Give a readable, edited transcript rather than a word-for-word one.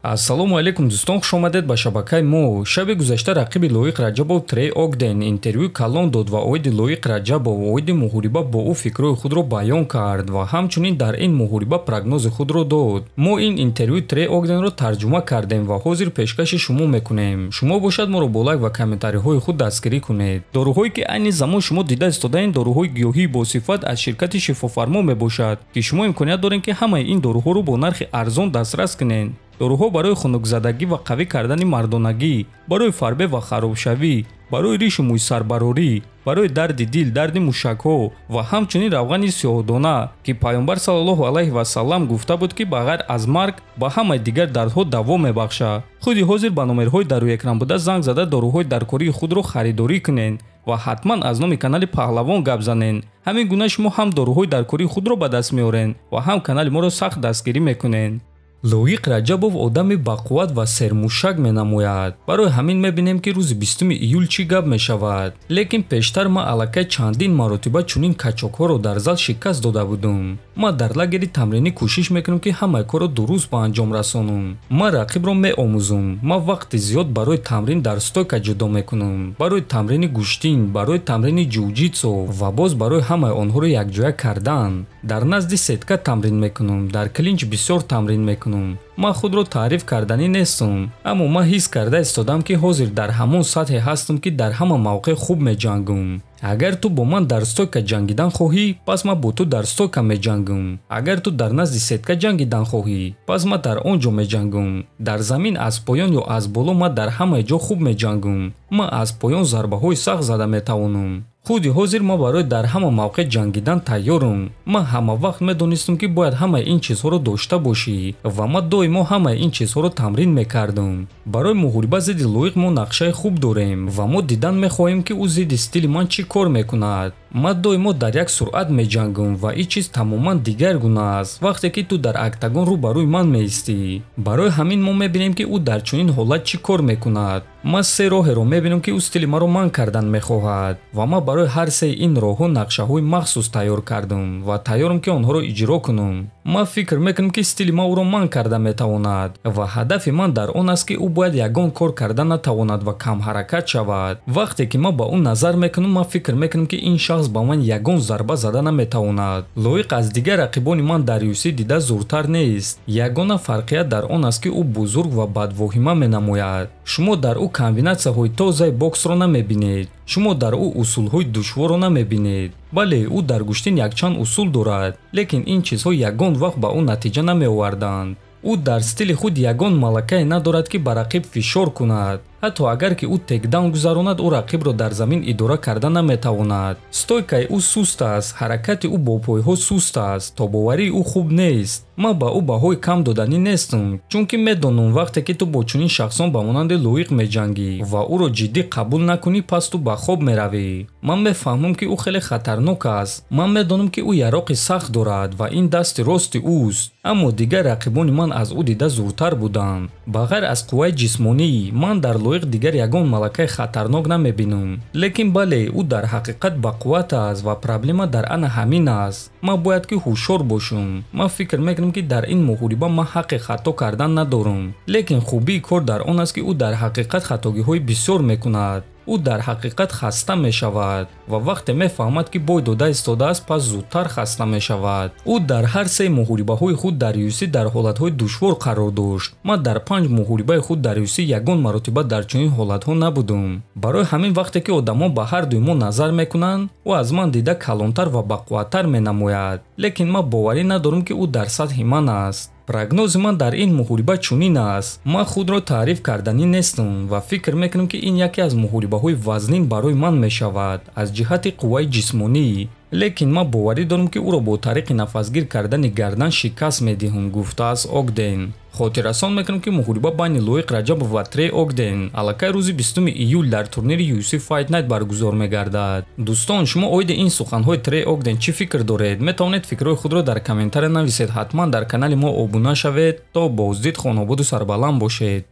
Ассалому алейкум дӯстон, хуш омадед ба шабакаи мо. Шаби гузашта рақиби Лоик Раджабов Трей Огден интервьюи калон дод ва оиди Лоик Раджабов оиди муҳориба бо ӯ фикрҳои худро баён кард ва ҳамчунин дар ин муҳориба прогнози худро дод. Мо ин интервьюи Трей Огденро тарҷума кардем ва ҳозир пешкаши шумо мекунем. Шумо бошад моро бо лайк ва комментариҳои худ дастгирӣ кунед. Доруҳое ки айни замон шумо дида истодаин доруҳои гиёҳии босифат аз ширкати шифофармо мебошад, ки шумо имконият доред ки ҳамаи ин доруҳоро бо нархи арзон дастрас кунед. доруҳо барои хунукзадагӣ ва қавӣ кардани мардонагӣ, барои фарбе ва харобшавӣ, барои ришу мӯйсарбарорӣ, барои дарди дил, дарди мушакҳо ва ҳамчунин равғани сиёҳдона, ки пайғамбар саллаллоҳу алайҳи васаллам гуфта буд, ки ба ғайр аз марг ба ҳамаи дигар дардҳо даво мебахшад. Худи ҳозир ба номерҳои дар рӯи экран буда занг зада доруҳои даркории худро харидорӣ кунед ва ҳатман аз номи канали Паҳлавон гап занед. ҳамин гуна шумо ҳам доруҳои даркории худро ба даст меоред ва ҳам канали моро сахт дастгирӣ мекунед. Лоик Раджабов одами бақувват ва сермушак менамояд. Барои ҳамин мебинем ки рӯзи 20 июл чӣ гап мешавад. Лекин пештар ман аллакай чандин маротиба чунин качокҳоро дар зал шикаст дода будум. Ман дар лагери тамринӣ кӯшиш мекунам ки ҳамаи корро дуруст ба анҷом расонам. Ман рақибро меомӯзам. Ман вақти зиёд барои тамрин дар стойка ҷудо мекунам. Барои тамрини гӯштин, барои тамрини ҷуҷитсу ва боз барои ҳамаи онҳоро якҷоя кардан. Дар назди сетка тамрин мекунам. Дар клинч бисёр тамрин мекунам. ман худро таъриф карданӣ нестам, аммо ман ҳис карда истодам ки ҳозир дар ҳамон сатҳе ҳастам ки дар ҳама мавқеъ хуб меҷангам. агар ту бо ман дар стойка ҷангидан хоҳӣ, пас ман бо ту дар стойка меҷангам. агар ту дар назди сетка ҷангидан хоҳӣ, пас ман дар он ҷо меҷангам. дар замин аз поён ё аз боло ман дар ҳамаи ҷо хуб меҷангам. ман аз поён зарбаҳои сахт зада метавонам. худи ҳозир ман барои дар ҳама мавқеъ ҷангидан тайёрам. ман ҳама вақт медонистам ки бояд ҳамаи ин чизҳоро дошта бошӣ ва ман доимо ҳамаи ин чизҳоро тамрин мекардам. барои муҳориба зидди Лоик мо нақшаи хуб дорем ва мо дидан мехоҳем ки ӯ зидди стили ман чӣ кор мекунад. ман доимо дар як суръат меҷангам ва ин чиз тамоман дигар гуна аст вақте ки ту дар актагон рӯ ба рӯи ман меистӣ. барои ҳамин мо мебинем ки ӯ дар чунин ҳолат чӣ кор мекунад. ман се роҳеро мебинам ки ӯ стили маро манъ кардан мехоҳад ва ман барои ҳар се ин роҳҳо нақшаҳои махсус тайёр кардам ва тайёрам ки онҳоро иҷро кунам. ман фикр мекунам ки стили ман ӯро манъ карда метавонад ва ҳадафи ман дар он аст ки ӯ бояд ягон кор карда натавонад ва камҳаракат шавад. вақте ки ман ба ӯ назар мекунам, ман фикр мекунам ки ин шахс ба ман ягон зарба зада наметавонад. Лоик аз дигар рақибони ман дар UFC дида зӯртар нест. ягона фарқият дар он аст ки ӯ бузург ва бадвоҳима менамояд. шумо дар ӯ комбинатсияҳои тозаи боксро намебинед. шумо дар ӯ усулҳои душворро намебинед. бале, ӯ дар гӯштин якчанд усул дорад, лекин ин чизҳо ягон вақт ба ӯ натиҷа намеоварданд. ӯ дар стили худ ягон малакае надорад ки ба рақиб фишор кунад. ҳатто агар ки ӯ текдаун гузаронад, ӯ рақибро дар замин идора карда наметавонад. стойкаи ӯ суст аст, ҳаракати ӯ бо пойҳо суст аст, тобоварии ӯ хуб нест. ман ба ӯ баҳои кам доданӣ нестам, чунки медонам вақте ки ту бо чунин шахсон ба монанди Лоик меҷангӣ ва ӯро ҷиддӣ қабул накунӣ, пас ту ба хоб меравӣ. ман мефаҳмам ки ӯ хеле хатарнок аст. ман медонам ки ӯ яроқи сахт дорад ва ин дасти рости ӯст. аммо дигар рақибони ман аз ӯ дида зӯртар буданд. ба ғайр аз қувваи ҷисмонӣ, ман дар Лоик дигар ягон малакаи хатарнок намебинам. лекин бале, ӯ дар ҳақиқат бақувват аст ва проблема дар ана ҳамин аст. ман бояд ки ҳушёр бошам. ман фикр мекунам ки дар ин муҳориба ман ҳаққи хато кардан надорам. лекин хубии кор дар он аст ки ӯ дар ҳақиқат хатогиҳои бисёр мекунад. ӯ дар ҳақиқат хаста мешавад ва вақте мефаҳмад ки бой дода истодааст, пас зудтар хаста мешавад. ӯ дар ҳар се муҳорибаҳои худ дар UFC дар ҳолатҳои душвор қарор дошт. ман дар 5 муҳорибаи худ дар UFC ягон маротиба дар чунин ҳолатҳо набудам. барои ҳамин вақте ки одамон ба ҳардуи мо назар мекунанд, ӯ аз ман дида калонтар ва бақувваттар менамояд. лекин ман боварӣ надорам ки ӯ дар сатҳи ман аст. прогнози ман дар ин муҳориба чунин аст. ман худро таъриф карданӣ нестам ва фикр мекунам ки ин яке аз муҳорибаҳои вазнин барои ман мешавад аз ҷиҳати қувваи ҷисмонӣ. лекин ман боварӣ дорам ки ӯро бо тариқи нафасгир кардани гардан шикаст медиҳам, гуфтааст Огден. хотиррасон мекунам ки муҳориба байни Лоик Раджабов ва Трей Огден аллакай рӯзи 20 июл дар турнири UFC Fight Night баргузор мегардад. дӯстон, шумо оиди ин суханҳои Трей Огден чӣ фикр доред? метавонед фикрҳои худро дар комментария нависед. ҳатман дар канали мо обуна шавед. то боздид, хонободу сарбаланд бошед.